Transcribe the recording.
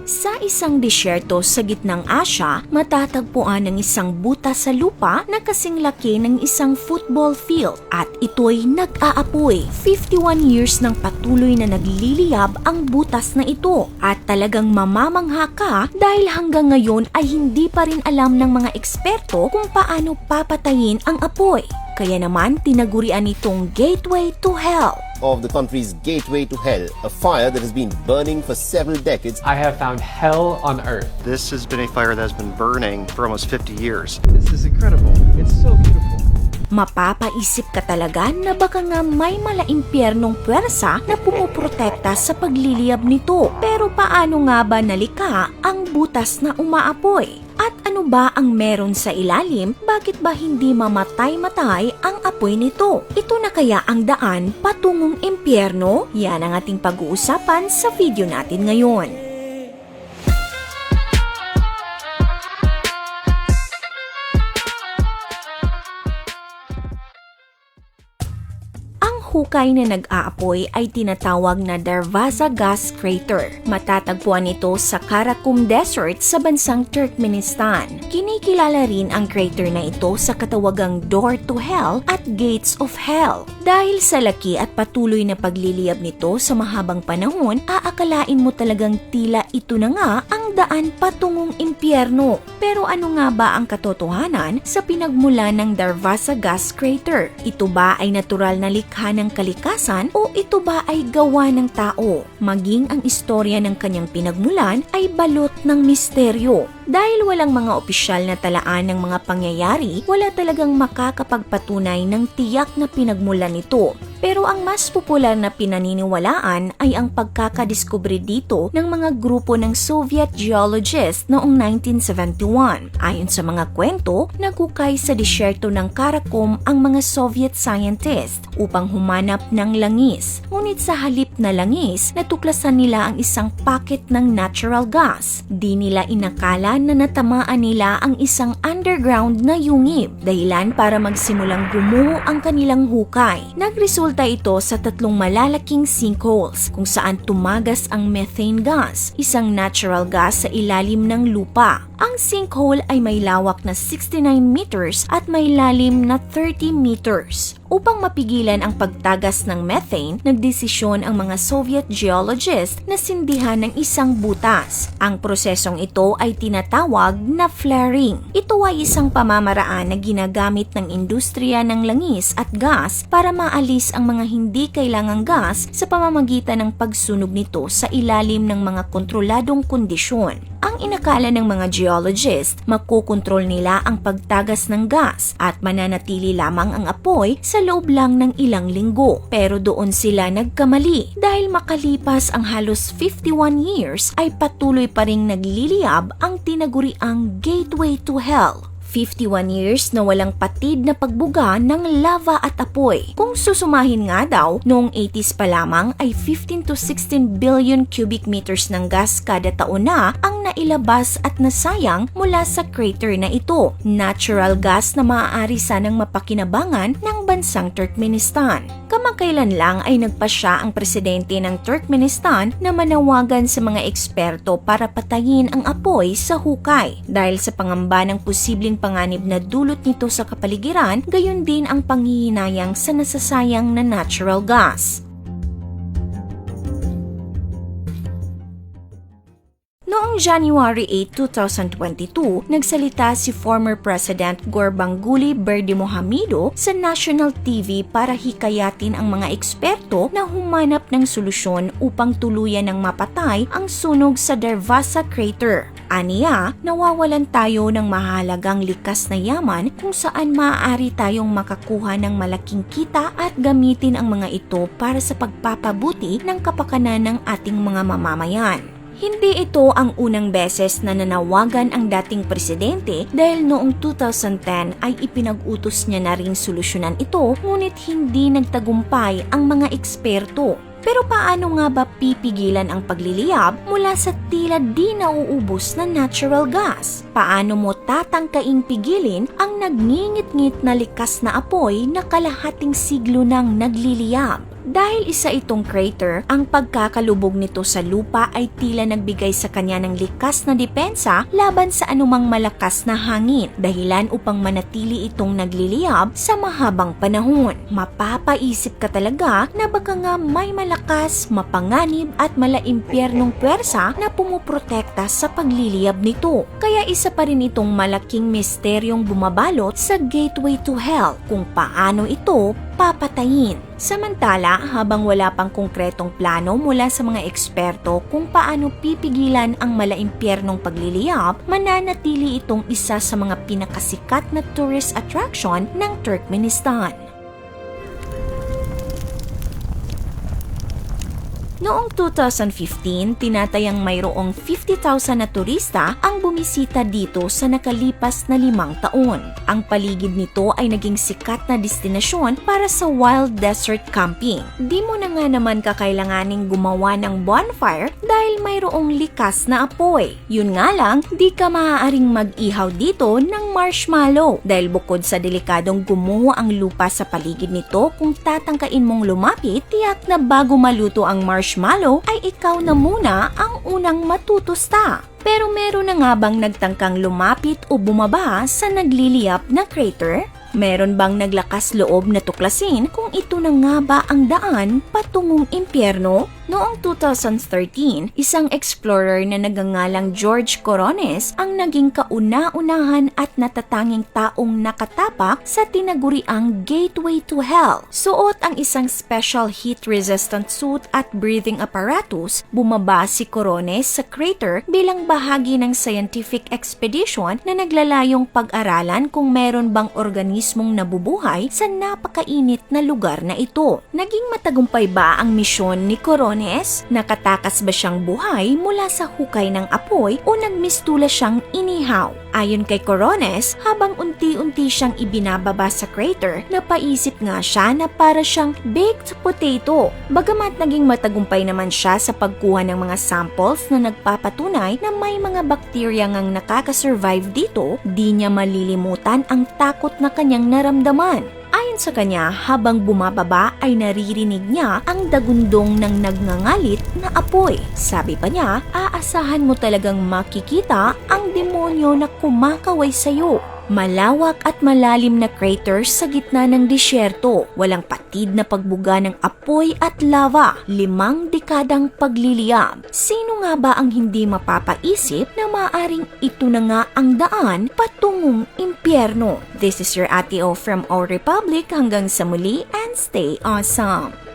Sa isang disyerto sa gitnang Asya, matatagpuan ang isang butas sa lupa na kasing laki ng isang football field at ito'y nag-aapoy. 51 years nang patuloy na nagliliyab ang butas na ito at talagang mamamangha ka dahil hanggang ngayon ay hindi pa rin alam ng mga eksperto kung paano papatayin ang apoy. Kaya naman tinagurian itong Gateway to Hell. Of the country's gateway to hell, a fire that has been burning for several decades. I have found hell on earth. This has been a fire that has been burning for almost 50 years. This is incredible. It's so beautiful. Mapapaisip ka talaga na baka nga may malaimpyernong puwersa na pumuprotekta sa pagliliyab nito. Pero paano nga ba nalika ang butas na umaapoy? At ano ba ang meron sa ilalim? Bakit ba hindi mamatay-matay ang apoy nito? Ito na kaya ang daan patungong impyerno? Yan ang ating pag-uusapan sa video natin ngayon. Hukay na nag-aapoy ay tinatawag na Darvaza Gas Crater. Matatagpuan ito sa Karakum Desert sa bansang Turkmenistan. Kinikilala rin ang crater na ito sa katawagang Door to Hell at Gates of Hell. Dahil sa laki at patuloy na pagliliyab nito sa mahabang panahon, aakalain mo talagang tila ito na nga ang daan patungong impyerno. Pero ano nga ba ang katotohanan sa pinagmula ng Darvaza Gas Crater? Ito ba ay natural na likha ng kalikasan o ito ba ay gawa ng tao? Maging ang istorya ng kanyang pinagmulan ay balot ng misteryo. Dahil walang mga opisyal na talaan ng mga pangyayari, wala talagang makakapagpatunay ng tiyak na pinagmulan nito. Pero ang mas popular na pinaniniwalaan ay ang pagkakadiskubre dito ng mga grupo ng Soviet geologists noong 1971. Ayon sa mga kwento, naghukay sa disyerto ng Karakum ang mga Soviet scientists upang humanap ng langis. Ngunit sa halip na langis, natuklasan nila ang isang packet ng natural gas. Di nila inakala na natamaan nila ang isang underground na yungib, dahilan para magsimulang gumuho ang kanilang hukay. Nagresulta ito sa 3 malalaking sinkholes kung saan tumagas ang methane gas, isang natural gas sa ilalim ng lupa. Ang sinkhole ay may lawak na 69 meters at may lalim na 30 meters. Upang mapigilan ang pagtagas ng methane, nagdesisyon ang mga Soviet geologists na sindihan ng isang butas. Ang prosesong ito ay tinatawag na flaring. Ito ay isang pamamaraan na ginagamit ng industriya ng langis at gas para maalis ang mga hindi kailangang gas sa pamamagitan ng pagsunog nito sa ilalim ng mga kontroladong kondisyon. Ang inakala ng mga geologists, makokontrol nila ang pagtagas ng gas at mananatili lamang ang apoy sa loob lang ng ilang linggo. Pero doon sila nagkamali dahil makalipas ang halos 51 years ay patuloy pa ring nagliliyab ang tinaguriang Gateway to Hell. 51 years na walang patid na pagbuga ng lava at apoy. Kung susumahin nga daw, noong 80s pa lamang ay 15 to 16 billion cubic meters ng gas kada taon na ang nailabas at nasayang mula sa crater na ito. Natural gas na maaari sanang mapakinabangan ng bansang Turkmenistan. Kamakailan lang ay nagpasya ang presidente ng Turkmenistan na manawagan sa mga eksperto para patayin ang apoy sa hukay dahil sa pangamba ng posibleng panganib na dulot nito sa kapaligiran, gayon din ang panghihinayang sa nasasayang na natural gas. Noong January 8, 2022, nagsalita si former President Gurbanguly Berdimuhamedow sa national TV para hikayatin ang mga eksperto na humanap ng solusyon upang tuluyan ng mapatay ang sunog sa Darvaza Crater. Aniya, nawawalan tayo ng mahalagang likas na yaman kung saan maaari tayong makakuha ng malaking kita at gamitin ang mga ito para sa pagpapabuti ng kapakanan ng ating mga mamamayan. Hindi ito ang unang beses na nanawagan ang dating presidente dahil noong 2010 ay ipinag-utos niya na rin solusyonan ito ngunit hindi nagtagumpay ang mga eksperto. Pero paano nga ba pipigilan ang pagliliyab mula sa tila di nauubos na natural gas? Paano mo tatangkaing pigilin ang nagngingit-ngit na likas na apoy na kalahating siglo nang nagliliyab? Dahil isa itong crater, ang pagkakalubog nito sa lupa ay tila nagbigay sa kanya ng likas na depensa laban sa anumang malakas na hangin, dahilan upang manatili itong nagliliyab sa mahabang panahon. Mapapaisip ka talaga na baka nga may malakas, mapanganib at malaimpyernong pwersa na pumuprotekta sa pagliliyab nito. Kaya isa pa rin itong malaking misteryong bumabalot sa gateway to hell kung paano ito papatayin. Samantala, habang wala pang konkretong plano mula sa mga eksperto kung paano pipigilan ang malaimpyernong pagliliyab, mananatili itong isa sa mga pinakasikat na tourist attraction ng Turkmenistan. Noong 2015, tinatayang mayroong 50,000 na turista ang bumisita dito sa nakalipas na 5 taon. Ang paligid nito ay naging sikat na destinasyon para sa wild desert camping. Di mo na nga naman kakailanganing gumawa ng bonfire dahil mayroong likas na apoy. Yun nga lang, di ka maaaring mag-ihaw dito ng marshmallow dahil bukod sa delikadong gumuho ang lupa sa paligid nito, kung tatangkain mong lumapit, tiyak na bago maluto ang marshmallow ay ikaw na muna ang unang matutusta. Pero meron na nga bang nagtangkang lumapit o bumaba sa nagliliyab na crater? Meron bang naglakas loob na tuklasin kung ito na nga ba ang daan patungong impyerno? Noong 2013, isang explorer na nagangalang George Corones ang naging kauna-unahan at natatanging taong nakatapak sa tinaguriang Gateway to Hell. Suot ang isang special heat-resistant suit at breathing apparatus, bumaba si Corones sa crater bilang bahagi ng scientific expedition na naglalayong pag-aralan kung meron bang organismong nabubuhay sa napakainit na lugar na ito. Naging matagumpay ba ang misyon ni Corones? Nakatakas ba siyang buhay mula sa hukay ng apoy o nagmistula siyang inihaw? Ayon kay Corones, habang unti-unti siyang ibinababa sa crater, napaisip nga siya na para siyang baked potato. Bagamat naging matagumpay naman siya sa pagkuha ng mga samples na nagpapatunay na may mga bakterya ngang nakakasurvive dito, di niya malilimutan ang takot na kanyang naramdaman. Ayon sa kanya, habang bumababa ay naririnig niya ang dagundong ng nagngangalit na apoy. Sabi pa niya, aasahan mo talagang makikita ang demonyo na kumakaway sa'yo. Malawak at malalim na crater sa gitna ng disyerto, walang patid na pagbuga ng apoy at lava, 5 dekadang pagliliyab. Sino nga ba ang hindi mapapaisip na maaring ito na nga ang daan patungong impyerno? This is your Ate O from O Republic. Hanggang sa muli and stay awesome!